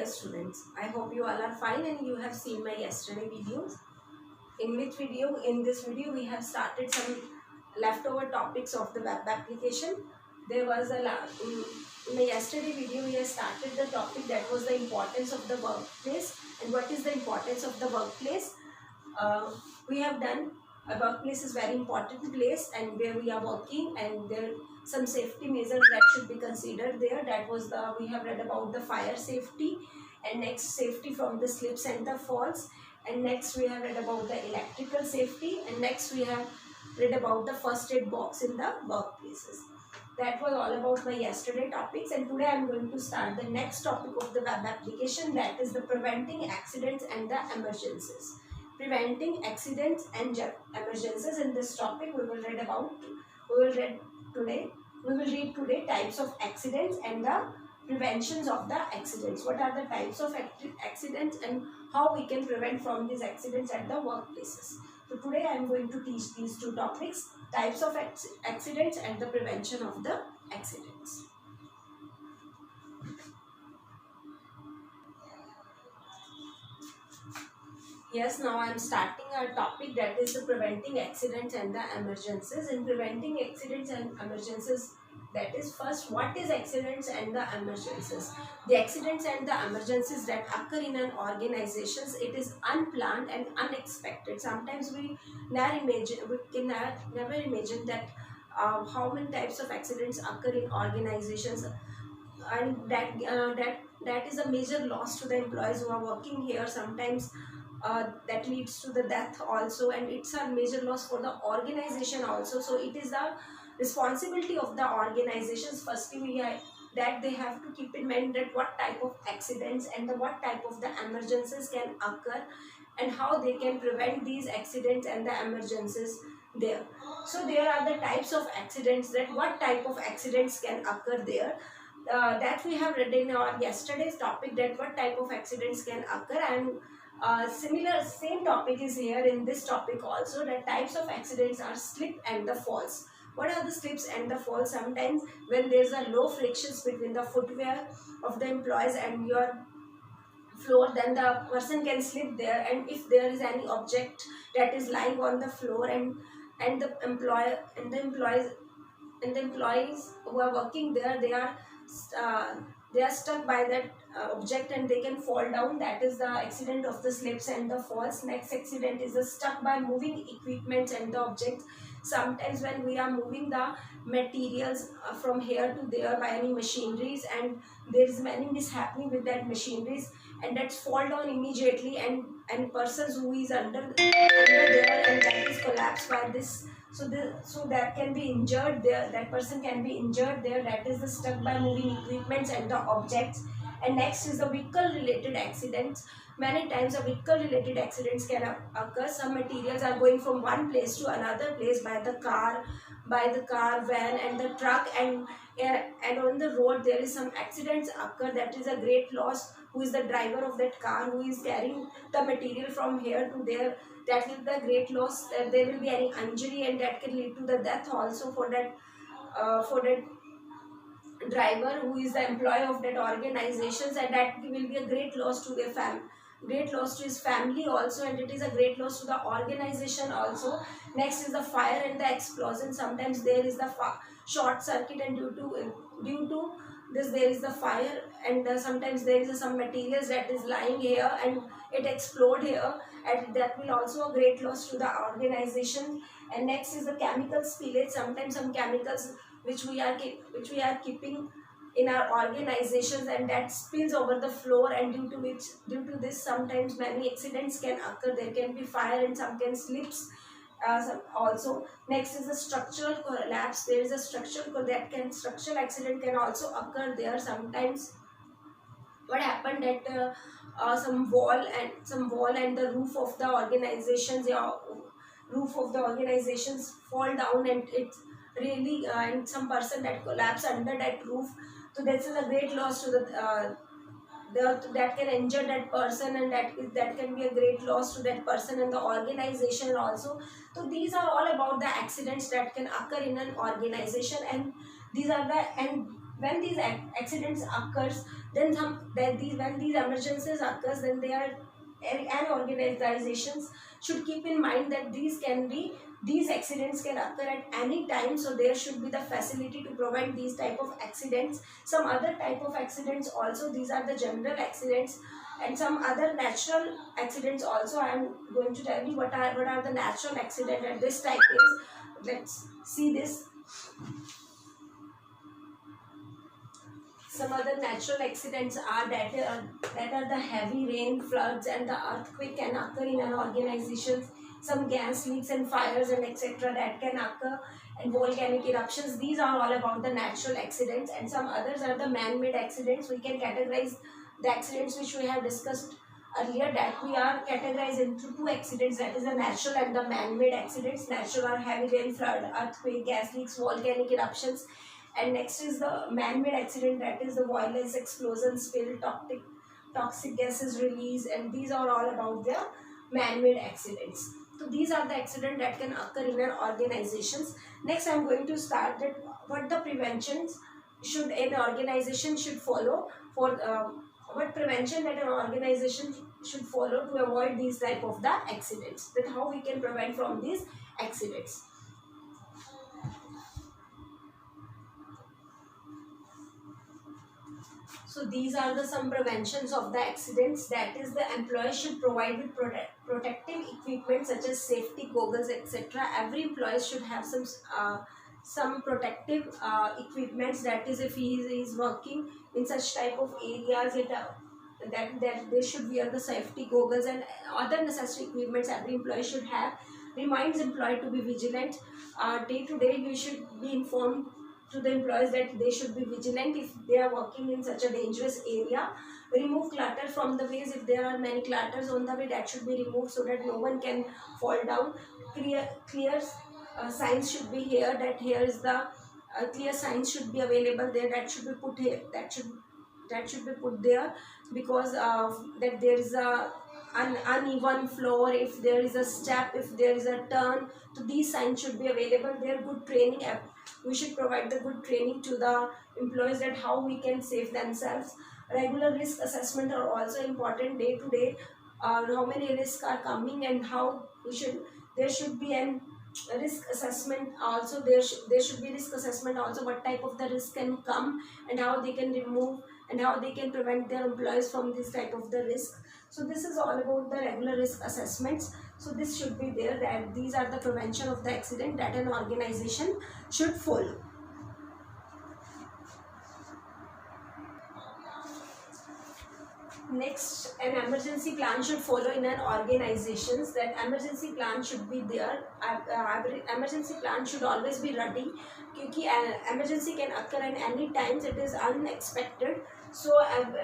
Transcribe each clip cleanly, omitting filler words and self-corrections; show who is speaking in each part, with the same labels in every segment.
Speaker 1: dear students. I hope you all are fine and you have seen my yesterday videos. In this video we have started some leftover topics of the web application. There was in the yesterday video we have started the topic that was the importance of the workplace and what is the importance of the workplace. We have done a workplace is very important place and where we are working, and there some safety measures that should be considered there. That was the we have read about the fire safety, and next safety from the slips and the falls, and next we have read about the electrical safety, and next we have read about the first aid box in the workplaces. That was all about my yesterday topics, and today I am going to start the next topic of the web application, that is the preventing accidents and the emergencies. Preventing accidents and emergencies. In this topic we will read today types of accidents and the preventions of the accidents. What are the types of accidents and how we can prevent from these accidents at the workplaces. So today I am going to teach these two topics, types of accidents and the prevention of the accidents. Yes, now I am starting our topic, that is the preventing accidents and the emergencies. In preventing accidents and emergencies, that is first, what is accidents and the emergencies? The accidents and the emergencies that occur in an organization, it is unplanned and unexpected. Sometimes we can never imagine that how many types of accidents occur in organizations, and that is a major loss to the employees who are working here. Sometimes that leads to the death also, and it's a major loss for the organization also. So it is the responsibility of the organizations firstly that they have to keep in mind that what type of accidents and what type of the emergencies can occur and how they can prevent these accidents and the emergencies there. So there are the types of accidents, that what type of accidents can occur there. That we have read in our yesterday's topic, that what type of accidents can occur, and same topic is here in this topic also. The types of accidents are slip and the falls. What are the slips and the falls? Sometimes when there is a low frictions between the footwear of the employees and your floor, then the person can slip there, and if there is any object that is lying on the floor, and the employees who are working there, they are stuck by that object and they can fall down. That is the accident of the slips and the falls. Next accident is the stuck by moving equipments and the objects. Sometimes when we are moving the materials from here to there by any machineries, and there is many mishappening with that machineries, and that's fall down immediately, and persons who is under there, and that is collapsed by this. So that can be injured there, that person can be injured there. That is the stuck by moving equipments and the objects. And next is the vehicle related accidents. Many times the vehicle related accidents can occur. Some materials are going from one place to another place by the car, van and the truck, and on the road there is some accidents occur. That is a great loss. Who is the driver of that car, who is carrying the material from here to there, that will be a great loss. There will be any injury, and that can lead to the death also for that driver who is the employee of that organizations, and that will be a great loss to their great loss to his family also, and it is a great loss to the organization also. Next is the fire and the explosion. Sometimes there is the short circuit, and due to this there is the fire, and sometimes there is some materials that is lying here and it explode here, and that will also a great loss to the organization. And next is the chemical spillage. Sometimes some chemicals which we are keeping in our organizations, and that spills over the floor, and due to this sometimes many accidents can occur. There can be fire and some can slips also. Next is the structural collapse. There is a structural accident can also occur there. Sometimes what happened that some wall and the roof of the organizations fall down, and it's really and some person that collapse under that roof. So this is a great loss to that can injure that person, and that can be a great loss to that person and the organization also. So these are all about the accidents that can occur in an organization, and when these accidents occurs, then when these emergencies occurs, then they are, and organizations should keep in mind that these accidents can occur at any time, so there should be the facility to prevent these type of accidents. Some other type of accidents also, these are the general accidents, and some other natural accidents also. I am going to tell you what are the natural accident, and this type is, let's see this. Some other natural accidents are that are the heavy rain, floods, and the earthquake can occur in an organization. Some gas leaks and fires and etc. that can occur, and volcanic eruptions. These are all about the natural accidents, and some others are the man-made accidents. We can categorize the accidents which we have discussed earlier, that we are categorized into two accidents, that is the natural and the man-made accidents. Natural are heavy rain, flood, earthquake, gas leaks, volcanic eruptions. And next is the man-made accident, that is the violence, explosion, spill, toxic gases release, and these are all about the man-made accidents. So these are the accidents that can occur in our organizations. Next, I am going to start that what the preventions should an organization should follow for what prevention that an organization should follow to avoid these type of the accidents. That how we can prevent from these accidents. So these are the some preventions of the accidents. That is, the employee should provide with protective equipment such as safety goggles, etc. Every employee should have some protective equipments. That is, if he is working in such type of areas, that they should wear the safety goggles and other necessary equipments. Every employee should have. Reminds employee to be vigilant. Day to day, you should be informed to the employees that they should be vigilant if they are working in such a dangerous area. Remove clutter from the ways. If there are many clutters on the way, that should be removed so that no one can fall down. Clear signs should be here, that here is the clear signs should be available there, that should be put here, that should be put there, because that there is a uneven floor, if there is a step, if there is a turn, so these signs should be available there. Good training, we should provide the good training to the employees that how we can save themselves. Regular risk assessment are also important. Day to day, how many risks are coming and how there should be an risk assessment also. There should be risk assessment also, what type of the risk can come and how they can remove and how they can prevent their employees from this type of the risk. So this is all about the regular risk assessments. So this should be there, that these are the prevention of the accident that an organization should follow. Next, an emergency plan should follow in an organizations. That emergency plan should be there. Emergency plan should always be ready, क्योंकि emergency can occur at any time. It is unexpected. So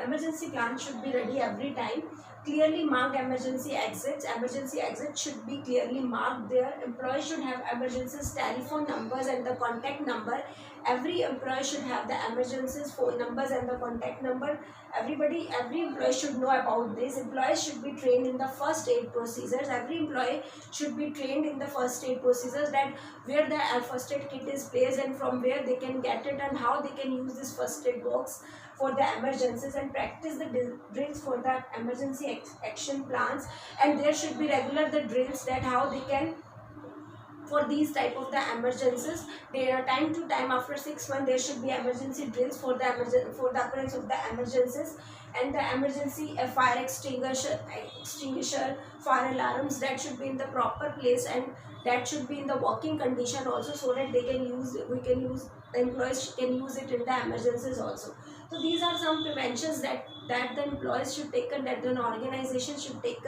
Speaker 1: emergency plan should be ready every time. Clearly marked emergency exits. Emergency exits should be clearly marked there. Employees should have emergencies telephone numbers and the contact number. Every employee should have the emergencies phone numbers and the contact number. Every employee should know about this. Employees should be trained in the first aid procedures. Every employee should be trained in the first aid procedures, that where the first aid kit is placed and from where they can get it and how they can use this first aid box for the emergencies, and practice the drills for the emergency action plans. And there should be regular the drills, that how they can, for these type of the emergencies, there are time to time after 6 months there should be emergency drills for the occurrence of the emergencies. And the emergency fire extinguisher, fire alarms, that should be in the proper place and that should be in the working condition also, so that the employees can use it in the emergencies also. So these are some preventions that the employees should take, and that an organization should take.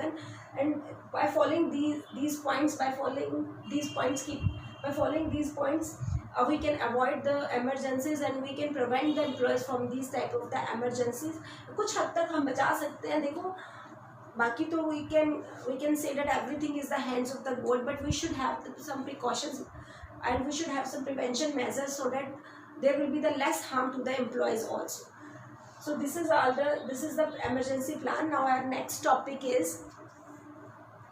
Speaker 1: And by following these points, we can avoid the emergencies and we can prevent the employees from these type of the emergencies. कुछ हद तक हम बचा सकते हैं. देखो, बाकी तो we can say that everything is the hands of the God, but we should have some precautions and we should have some prevention measures so that there will be the less harm to the employees also. So this is the emergency plan. Now our next topic is,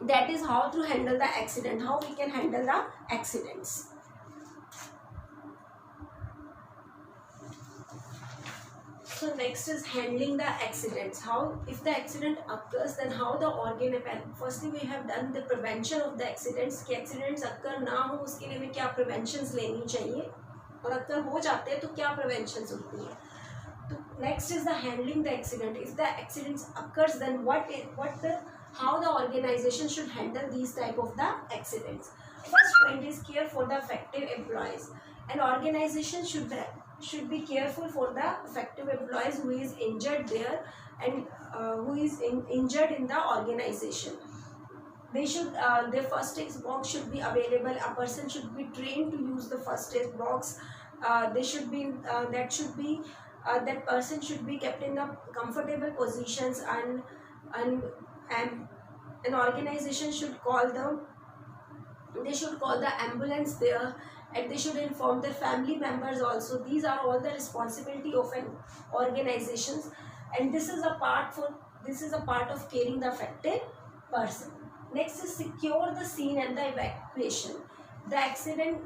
Speaker 1: that is how to handle the accident, how we can handle the accidents. So next is handling the accidents. How, if the accident occurs, then how the firstly we have done the prevention of the accidents, कि accidents occur ना हो उसके लिए हमें क्या preventions लेनी चाहिए, और अगर हो जाते हैं तो क्या preventions होती है. तो next is the handling the accident. If the accidents occurs, then how the organization should handle these type of the accidents. First point is care for the affected employees. An organization should be careful for the affected employees who is injured there and who is injured in the organization. They should their first aid box should be available. A person should be trained to use the first aid box. They should be that person should be kept in the comfortable positions, and an organization should call the ambulance there, and they should inform their family members also. These are all the responsibility of an organizations, and this is a part of caring the affected person. Next is secure the scene and the evacuation. The accident,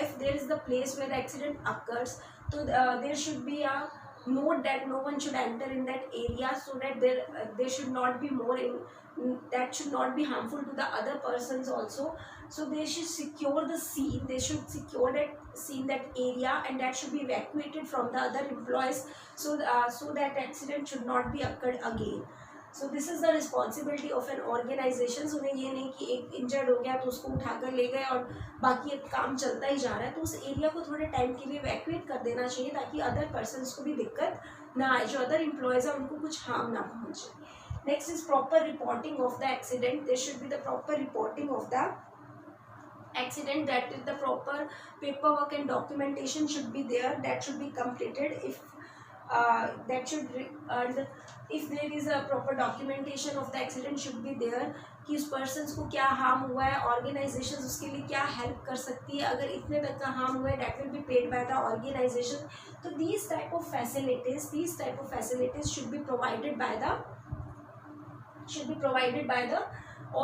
Speaker 1: if there is the place where the accident occurs, so there should be a note that no one should enter in that area, so that there should not be that should not be harmful to the other persons also. So they should secure the scene, they should secure that scene, that area, and that should be evacuated from the other employees, so that accident should not be occurred again. So this is the responsibility of an organization. उन्हें ये नहीं कि एक injured हो गया तो उसको उठाकर ले गए और बाकी काम चलता ही जा रहा है, तो उस एरिया को थोड़े टाइम के लिए इवैक्यूएट कर देना चाहिए ताकि अदर पर्सन्स को भी दिक्कत ना आए, जो अदर एम्प्लॉयज़ हैं उनको कुछ हार्म ना पहुँचे. Next is proper reporting of the accident. There should be the proper reporting of the accident, that is the proper paperwork and documentation should be there, that should be completed. If there is a proper documentation of the accident should be there कि उस person को क्या harm हुआ है, organisation उसके लिए क्या help कर सकती है, अगर इतने तक का हार्म हुआ है that will be paid by the organization. तो these type of facilities should be provided by the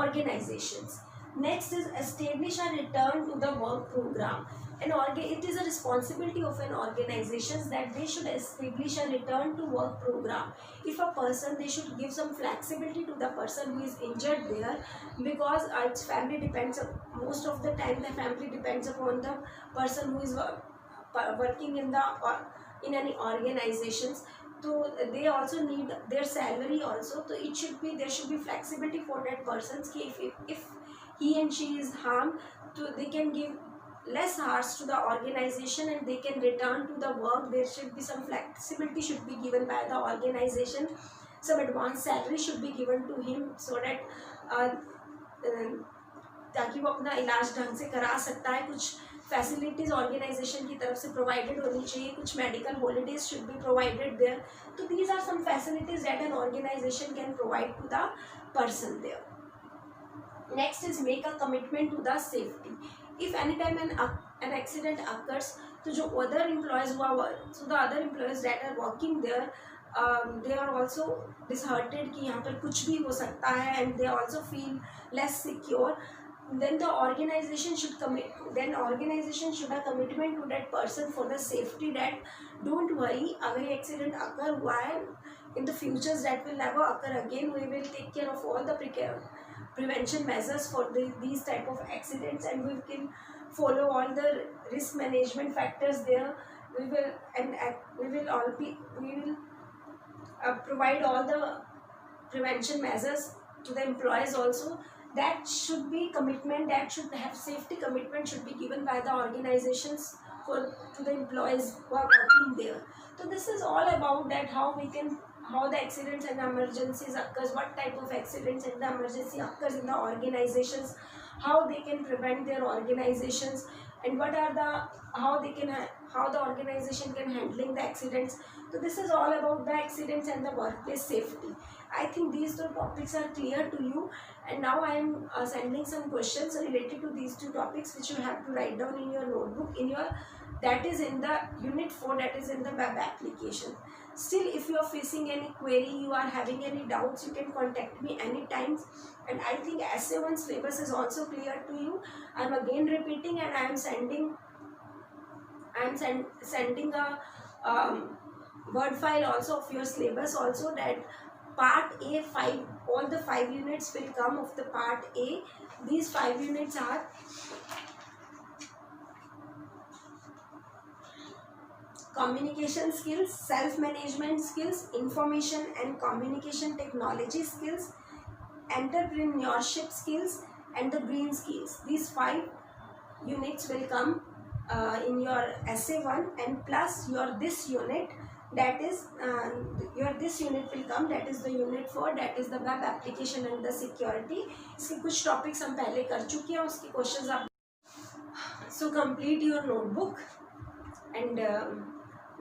Speaker 1: organizations. Next is establish a return to the work program. It is a responsibility of an organization that they should establish a return to work program. If a person, they should give some flexibility to the person who is injured there, because its family depends, most of the time the family depends upon the person who is working in any organizations. So they also need their salary also. So there should be flexibility for that person. If he and she is harmed, so they can give less hours to the organization and they can return to the work. There should be some flexibility should be given by the organization. Some advance salary should be given to him so that ताकि वो अपना इलाज ढंग से करा सकता है. कुछ फैसिलिटीज़ ऑर्गेनाइजेशन की तरफ से प्रोवाइडेड होनी चाहिए. कुछ medical holidays should be provided there. तो these are some facilities that an organisation can provide to the person there. Next is make a commitment to the safety. If any time an accident occurs, so जो other employees the other employees that are working there, they are also disheartened कि यहाँ पर कुछ भी हो सकता है, and they also feel less secure. Then the organization should have commitment to that person for the safety, that don't worry, अगर ये accident occur हुआ है, in the futures that will never occur again. We will take care of all the prevention measures for these type of accidents, and we can follow all the risk management factors there. We will provide all the prevention measures to the employees also. That should be commitment, that should have safety commitment should be given by the organizations to the employees who are working there. So this is all about that, how the accidents and emergencies occurs, what type of accidents and the emergency occurs in the organizations, how they can prevent their organizations, and how the organization can handling the accidents. So this is all about the accidents and the workplace safety. I think these two topics are clear to you, and now I am sending some questions related to these two topics which you have to write down in your notebook that is in the unit 4, that is in the web application. Still, if you are facing any query, you are having any doubts, you can contact me anytime. And I think essay 1 syllabus is also clear to you. I am again repeating, and I am sending a word file also of your syllabus also, that part A 5, all the 5 units will come of the part A. These 5 units are communication skills, self-management skills, information and communication technology skills, entrepreneurship skills, and the green skills. These 5 units will come in your essay 1, and plus your this unit, that is your this unit will come, that is the unit 4, that is the web application and the security. इसके कुछ topics हम पहले कर चुके हैं, उसके questions आप so complete your notebook, and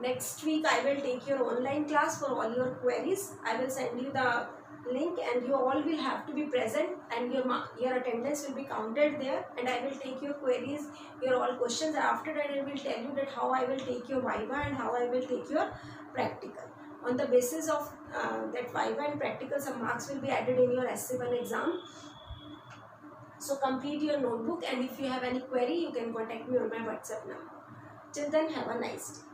Speaker 1: next week I will take your online class for all your queries. I will send you the link, and you all will have to be present, and your attendance will be counted there, and I will take your queries, your all questions. After that I will tell you that how I will take your viva and how I will take your practical. On the basis of that viva and practical, some marks will be added in your essay 1 exam. So complete your notebook, and if you have any query you can contact me on my WhatsApp number. Till then, have a nice day.